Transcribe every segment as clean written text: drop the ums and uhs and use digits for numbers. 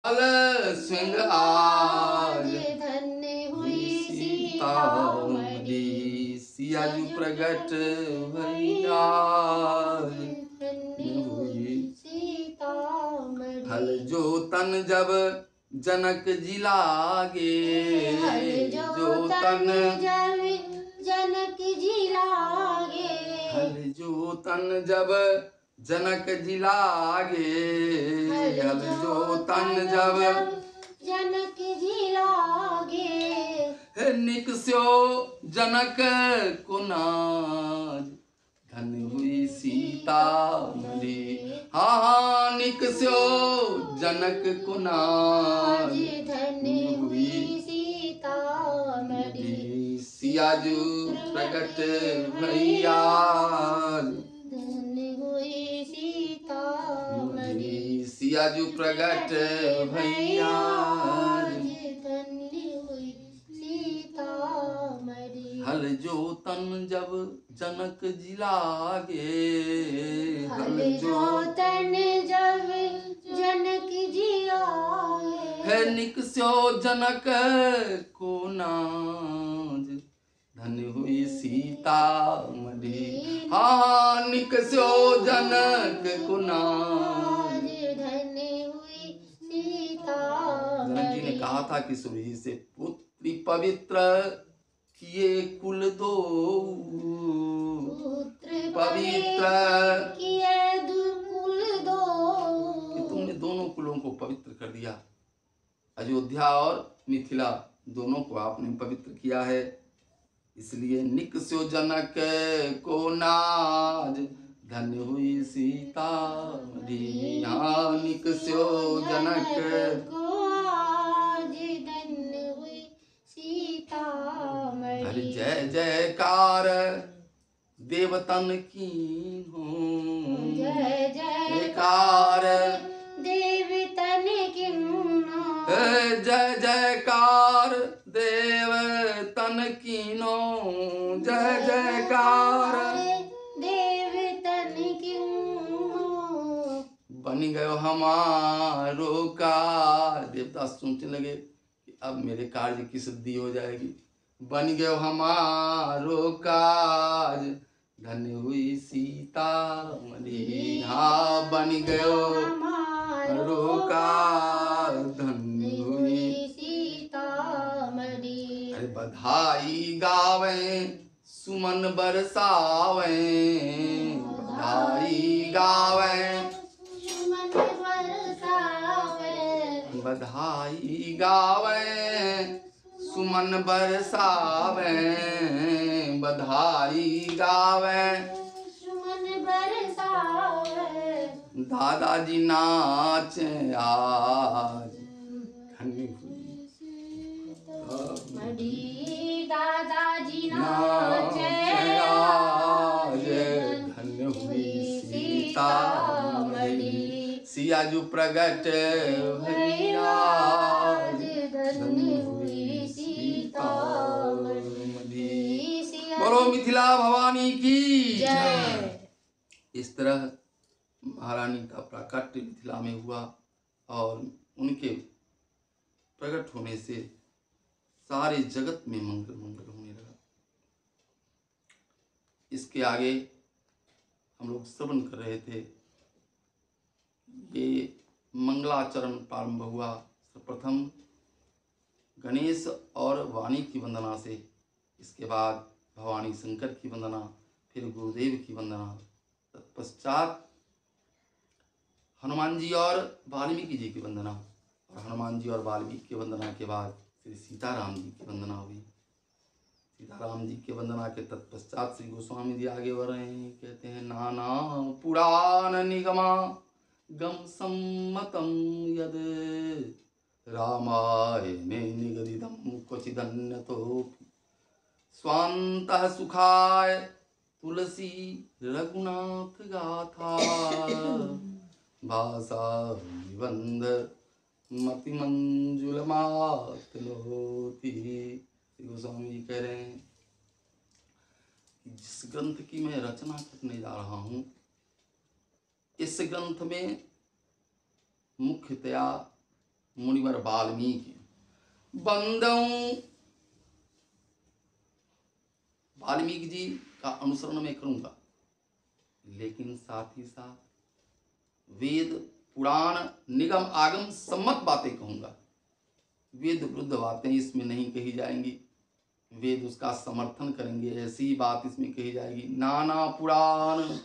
लाल सिंह आज धन्य हुई सीता सीतामढ़ी। सिया जू प्रगट भैया धन्य हुई सीतामढ़ी। हल जो तन जब जनक जी लागे, हल जो तन जब जनक जी लागे। हल जो तन जब जनक जी लागे, हल जो तन जब जनक जी लागे। निकस्यो जनक को नाज धन्य हुई सीतामढ़ी। हाँ हाँ निकस्यो जनक को नाज धन्य हुई सीतामढ़ी। सियाजू प्रगट भैया धन्य हुई सीतामढ़ी। सियाजू प्रगट भैया धन्य हुई सीतामढ़ी। हल जो तन जब जनक जी लागे, हल जो तन जब जनक जी आए। है निकस्यो जनक को नाज धन्य हुई सीतामढ़ी। हाँ निकस्यो जनक को नाज धन्य हुई सीता। जनक जी ने कहा था कि सुरही से पुत्री पवित्र किए कुल दो, पुत्र पवित्र किए कुल दो। कि तुमने दोनों कुलों को पवित्र कर दिया। अयोध्या और मिथिला दोनों को आपने पवित्र किया है, इसलिए निकस्यो जनक को नाज धन्य हुई सीतामढ़ी। हाँ निकस्यो जनक को आज धन्य हुई सीतामढ़ी। हरि जय जयकार देवतन की हो, जय जयकार देवतन की जय जयकार देव तन कीनो, जय जयकार देवतन की। बन गयो हमारो कार। देवता सोचने लगे कि अब मेरे कार्य की सिद्धि हो जाएगी। बन गयो हमारो काज धन्य हुई सीतामढ़ी। हाँ बन गयो हमारो काज धन्य हुई सीतामढ़ी। अरे बधाई गावे सुमन बरसावे, बधाई गावे सुमन बरसावे। बधाई गावे सुमन बरसावे, बधाई गावे सुमन बरसावे। दादाजी नाच आज धन्य हुई सीतामढ़ी। दादाजी नाच आज धन्य हुई सीतामढ़ी। सियाजू प्रगट भैया धन्य हुई सीतामढ़ी। बोलो मिथिला भवानी की जय। इस तरह महारानी का प्राकट्य मिथिला में हुआ और उनके प्रकट होने से सारे जगत में मंगल मंगल होने लगा। इसके आगे हम लोग श्रवण कर रहे थे, ये मंगलाचरण प्रारंभ हुआ सर्वप्रथम गणेश और वाणी की वंदना से, इसके बाद भवानी शंकर की वंदना, फिर गुरुदेव की वंदना, तत्पश्चात हनुमान जी और वाल्मीकि जी की वंदना, और हनुमान जी और वाल्मीकि की वंदना के बाद श्री सीताराम जी की वंदना हुई। सीताराम जी के वंदना के तत्पश्चात श्री गोस्वामी जी आगे बढ़ रहे हैं, कहते हैं नाना पुराण निगमा गम सम्मतम यद रामायणे निगदितम क्वचिदन्यतो स्वान्तः सुखाय तुलसी रघुनाथ गाथा भाषा निबंध मति मंजुल मातलोती। गोस्वामी जी कह रहे हैं कि जिस ग्रंथ की मैं रचना करने जा रहा हूँ, इस ग्रंथ में मुख्यतया मुनिवर वाल्मीकि बंदऊ। वाल्मीकि जी का अनुसरण मैं करूंगा, लेकिन साथ ही साथ वेद पुराण निगम आगम सम्मत बातें कहूंगा। वेद विरुद्ध बातें इसमें नहीं कही जाएंगी, वेद उसका समर्थन करेंगे, ऐसी बात इसमें कही जाएगी। नाना पुराण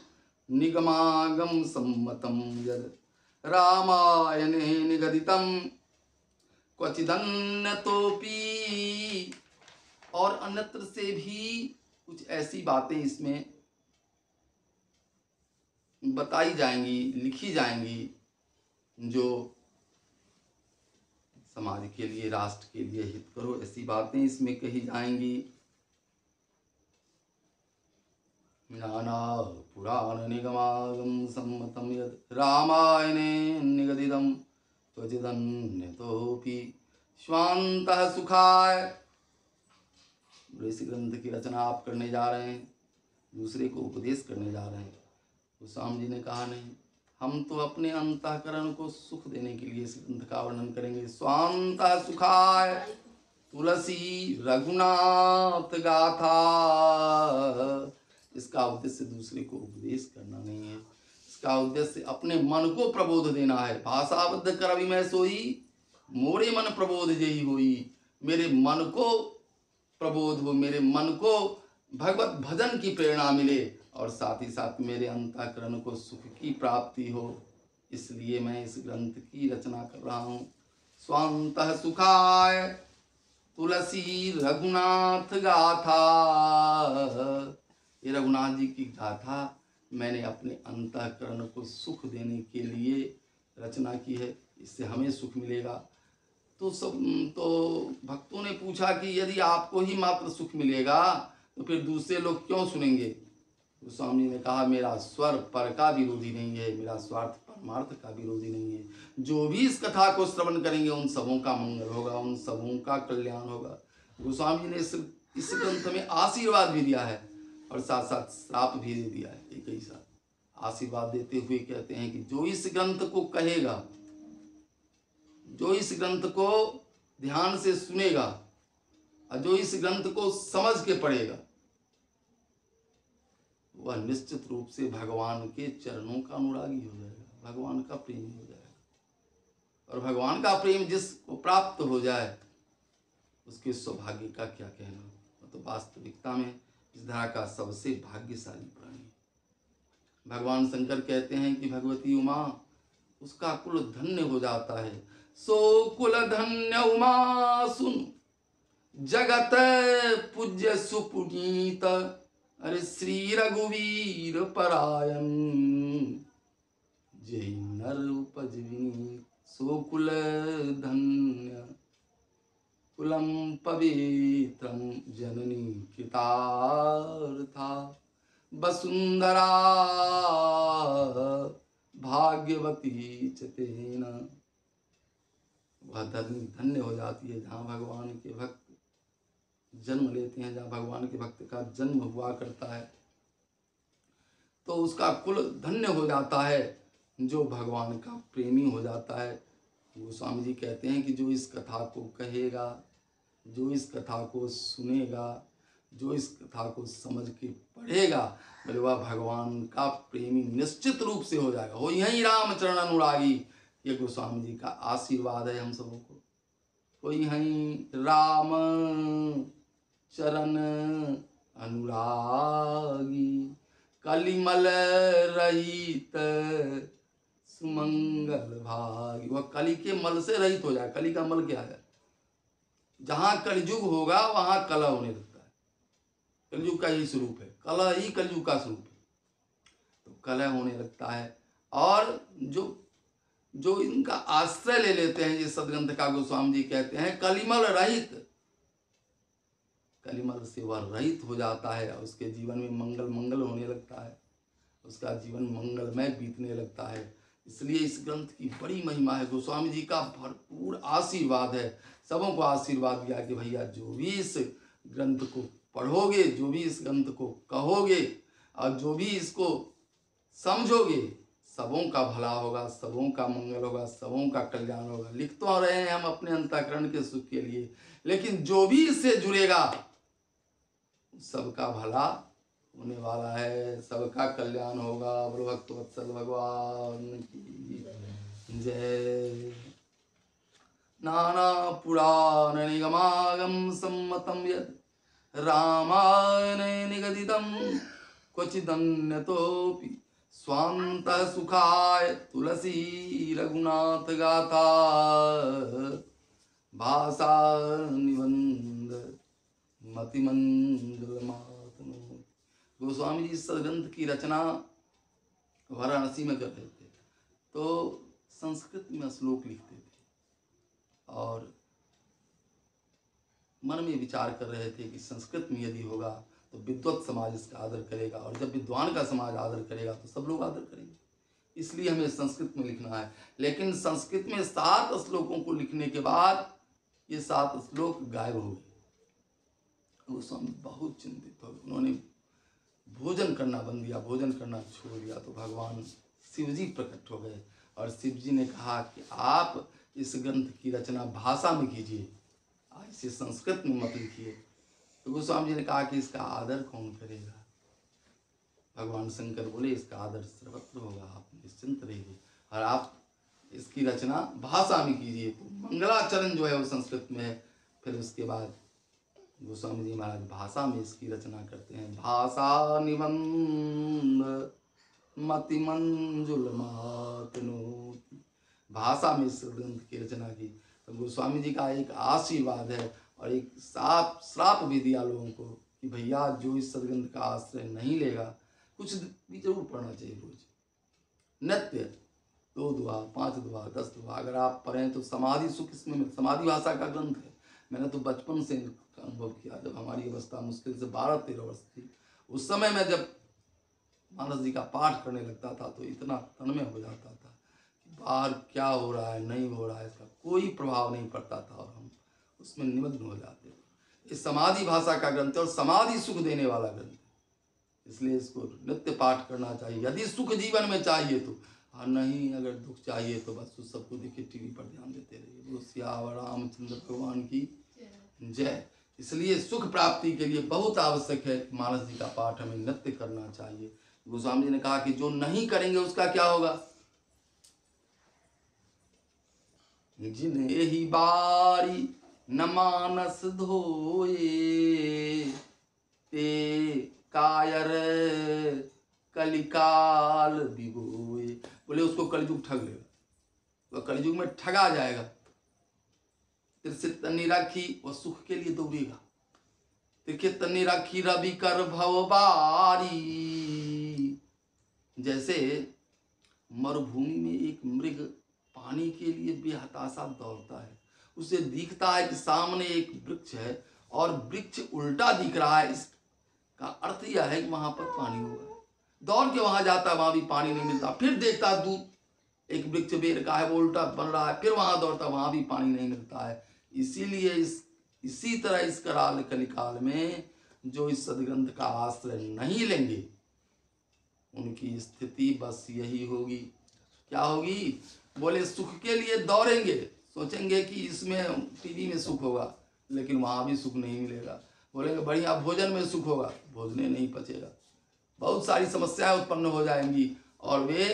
निगमागम सम्मतम यद रामायणे निगदितम क्वचिदन्यतोपि। और अन्यत्र से भी कुछ ऐसी बातें इसमें बताई जाएंगी, लिखी जाएंगी, जो समाज के लिए, राष्ट्र के लिए हित करो, ऐसी बातें इसमें कही जाएंगी। नाना पुराण निगमागम सम्मतम यद रामायणे निगदितम त्वचिदन्यतोपि स्वान्तः सुखाय। इस ग्रंथ की रचना आप करने जा रहे हैं, दूसरे को उपदेश करने जा रहे हैं। गोस्वामी जी ने कहा नहीं, हम तो अपने अंतःकरण को सुख देने के लिए इस ग्रंथ का वर्णन करेंगे। स्वान्तः सुखाय तुलसी रघुनाथ गाथा। इसका उद्देश्य दूसरे को उपदेश करना नहीं है, इसका उद्देश्य अपने मन को प्रबोध देना है। भाषाबद्ध कर अभी मैं सोई, मोरे मन प्रबोध जेहि होई। मेरे मन को प्रबोध हो, मेरे मन को भगवत भजन की प्रेरणा मिले, और साथ ही साथ मेरे अंतःकरण को सुख की प्राप्ति हो, इसलिए मैं इस ग्रंथ की रचना कर रहा हूँ। स्वान्तः सुखाय तुलसी रघुनाथ गाथा। ये रघुनाथ जी की गाथा मैंने अपने अंतःकरण को सुख देने के लिए रचना की है, इससे हमें सुख मिलेगा। तो भक्तों ने पूछा कि यदि आपको ही मात्र सुख मिलेगा तो फिर दूसरे लोग क्यों सुनेंगे? गोस्वामी जी ने कहा, मेरा स्वर पर का विरोधी नहीं है, मेरा स्वार्थ परमार्थ का विरोधी नहीं है। जो भी इस कथा को श्रवण करेंगे उन सबों का मंगल होगा, उन सबों का कल्याण होगा। गोस्वामी जी ने इस ग्रंथ में आशीर्वाद भी दिया है और साथ साथ श्राप भी दे दिया है। एक ही साथ आशीर्वाद देते हुए कहते हैं कि जो इस ग्रंथ को कहेगा, जो इस ग्रंथ को ध्यान से सुनेगा और जो इस ग्रंथ को समझ के पढ़ेगा, वह निश्चित रूप से भगवान के चरणों का अनुरागी हो जाएगा, भगवान का प्रेमी हो जाएगा। और भगवान का प्रेम जिसको प्राप्त हो जाए उसके सौभाग्य का क्या कहना। तो वास्तविकता में इस धरा का सबसे भाग्यशाली प्राणी भगवान शंकर कहते हैं कि भगवती उमा, उसका कुल धन्य हो जाता है। सो कुल धन्य उमा सुन जगत पूज्य सुपुनीत। अरे श्री रघुवीर परायण जय नर उपजविनी। सो कुल धन्य कुलम पवित्रम जननी कृतार्था। वसुंधरा भाग्यवती चतेन। वह धन्य हो जाती है जहाँ भगवान के भक्त जन्म लेते हैं, जहाँ भगवान के भक्त का जन्म हुआ करता है, तो उसका कुल धन्य हो जाता है जो भगवान का प्रेमी हो जाता है। गोस्वामी जी कहते हैं कि जो इस कथा को कहेगा, जो इस कथा को सुनेगा, जो इस कथा को समझ के पढ़ेगा, बोले वह भगवान का प्रेमी निश्चित रूप से हो जाएगा। हो यही रामचरण अनुरागी। ये गोस्वामी जी का आशीर्वाद है हम सबों को। हो यही राम चरण अनुरागी। कलिमल रहित सुमंगल भागी। वह कली के मल से रहित हो जाए। कली का मल क्या है? जहाँ कलयुग होगा वहाँ कलह होने लगता है। कलयुग का ही स्वरूप है, कलह ही कलयुग का स्वरूप है। तो कलह होने लगता है। और जो इनका आश्रय ले लेते हैं, जिस सदग्रंथ का गोस्वामी जी कहते हैं कलिमल रहित, कलिमल से वह रहित हो जाता है और उसके जीवन में मंगल होने लगता है, उसका जीवन मंगलमय बीतने लगता है। इसलिए इस ग्रंथ की बड़ी महिमा है। गोस्वामी जी का भरपूर आशीर्वाद है। सबों को आशीर्वाद दिया कि भैया जो भी इस ग्रंथ को पढ़ोगे, जो भी इस ग्रंथ को कहोगे और जो भी इसको समझोगे, सबों का भला होगा, सबों का मंगल होगा, सबों का कल्याण होगा। लिख तो रहे हैं हम अपने अंतःकरण के सुख के लिए, लेकिन जो भी इससे जुड़ेगा सबका भला होने वाला है, सबका कल्याण होगा। बोलो भक्त वत्सल भगवान की जय। नाना पुराण निगमागम सम्मतम यद रामायण निगदितम क्वचिदन्यतोऽपि स्वान्तः सुखाय तुलसी रघुनाथ गाथा भाषा निबंध मतिमंगलमातनो। गोस्वामी जी सदग्रंथ की रचना वाराणसी में कर रहे थे, तो संस्कृत में श्लोक लिखते थे और मन में विचार कर रहे थे कि संस्कृत में यदि होगा तो विद्वत समाज इसका आदर करेगा, और जब विद्वान का समाज आदर करेगा तो सब लोग आदर करेंगे। इसलिए हमें संस्कृत में लिखना है। लेकिन संस्कृत में 7 श्लोकों को लिखने के बाद ये 7 श्लोक गायब हो गए। गोस्वामी बहुत चिंतित हो गए। उन्होंने भोजन करना बंद दिया, भोजन करना छोड़ दिया। तो भगवान शिव जी प्रकट हो गए और शिव जी ने कहा कि आप इस ग्रंथ की रचना भाषा में कीजिए, इसे संस्कृत में मत लिखिए। तो गोस्वामी जी ने कहा कि इसका आदर कौन करेगा? भगवान शंकर बोले इसका आदर सर्वत्र होगा, आप निश्चिंत रहिए और आप इसकी रचना भाषा में कीजिए। तो मंगलाचरण जो है वो संस्कृत में है। फिर उसके बाद गोस्वामी जी महाराज भाषा में इसकी रचना करते हैं। भाषा निबंध मतिमंजुल मातनोति, भाषा में इस ग्रंथ की रचना की। तो गोस्वामी जी का एक आशीर्वाद है और एक श्राप भी दिया लोगों को कि भैया जो इस सदग्रंथ का आश्रय नहीं लेगा, कुछ भी जरूर पढ़ना चाहिए रोज, नित्य 2 दुआ 5 दुआ 10 दुआ अगर आप पढ़ें तो समाधि सुख इसमें। समाधि भाषा का ग्रंथ है। मैंने तो बचपन से अनुभव किया। जब हमारी अवस्था मुश्किल से 12-13 वर्ष थी, उस समय में जब मानस जी का पाठ करने लगता था तो इतना तन्मय हो जाता था कि बाहर क्या हो रहा है नहीं हो रहा है इसका कोई प्रभाव नहीं पड़ता था और हम उसमें निमग्न हो जाते थे। इस समाधि भाषा का ग्रंथ और समाधि सुख देने वाला ग्रंथ, इसलिए इसको नित्य पाठ करना चाहिए यदि सुख जीवन में चाहिए तो। और नहीं अगर दुख चाहिए तो बस उस सबको देखिए टीवी पर ध्यान देते रहिए। बोलो सियावर रामचंद्र भगवान की जय। इसलिए सुख प्राप्ति के लिए बहुत आवश्यक है कि मानस जी का पाठ हमें नित्य करना चाहिए। गोस्वामी जी ने कहा कि जो नहीं करेंगे उसका क्या होगा? जिन यही बारी न मानस धोए ते कायर कलिकाल बिगोए। बोले उसको कलयुग ठग लेगा, वह कलयुग में ठगा जाएगा। तिरसे तन्नी राखी वह सुख के लिए दौड़ेगा। तिरके तन्नी राखी रवि कर भवबारी। जैसे मरुभूमि में एक मृग पानी के लिए बेहताशा दौड़ता है, उसे दिखता है कि सामने एक वृक्ष है और वृक्ष उल्टा दिख रहा है, इसका अर्थ यह है कि वहां पर पानी होगा। दौड़ के वहां जाता है, वहां भी पानी नहीं मिलता। फिर देखता दूर एक वृक्ष बेर का है, वो उल्टा बन रहा है, फिर वहां दौड़ता, वहां भी पानी नहीं मिलता है। इसीलिए इसी तरह इस कराल कलिकाल में जो इस सदग्रंथ का आश्रय नहीं लेंगे उनकी स्थिति बस यही होगी। क्या होगी? बोले सुख के लिए दौड़ेंगे, सोचेंगे कि इसमें टीवी में सुख होगा, लेकिन वहां भी सुख नहीं मिलेगा। बोलेंगे बढ़िया भोजन में सुख होगा, भोजने नहीं पचेगा। बहुत सारी समस्याएं उत्पन्न हो जाएंगी और वे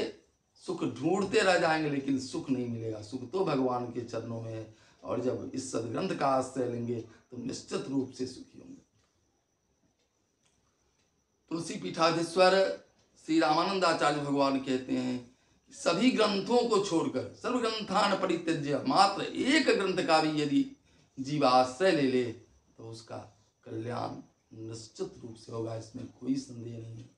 सुख ढूंढते रह जाएंगे, लेकिन सुख नहीं मिलेगा। सुख तो भगवान के चरणों में है और जब इस सदग्रंथ का आश्रय लेंगे तो निश्चित रूप से सुखी होंगे। तुलसी पीठाधीश्वर श्री रामानंदाचार्य भगवान कहते हैं कि सभी ग्रंथों को छोड़कर सर्व ग्रंथान परित्यज्य मात्र एक ग्रंथ का भी यदि जीव आश्रय ले ले तो उसका कल्याण निश्चित रूप से होगा, इसमें कोई संदेह नहीं है।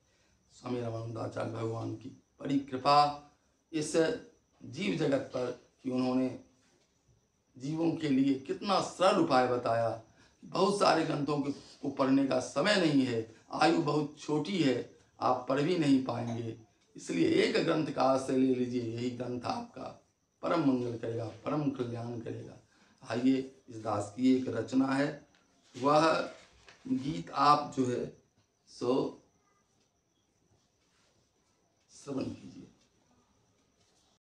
स्वामी रामानंदाचार्य भगवान की बड़ी कृपा इस जीव जगत पर कि उन्होंने जीवों के लिए कितना सरल उपाय बताया। बहुत सारे ग्रंथों को पढ़ने का समय नहीं है, आयु बहुत छोटी है, आप पढ़ भी नहीं पाएंगे। इसलिए एक ग्रंथ का आश्रय ले लीजिए, यही ग्रंथ आपका परम मंगल करेगा, परम कल्याण करेगा। आइए इस दास की एक रचना है, वह गीत आप जो है सो श्रवण कीजिए।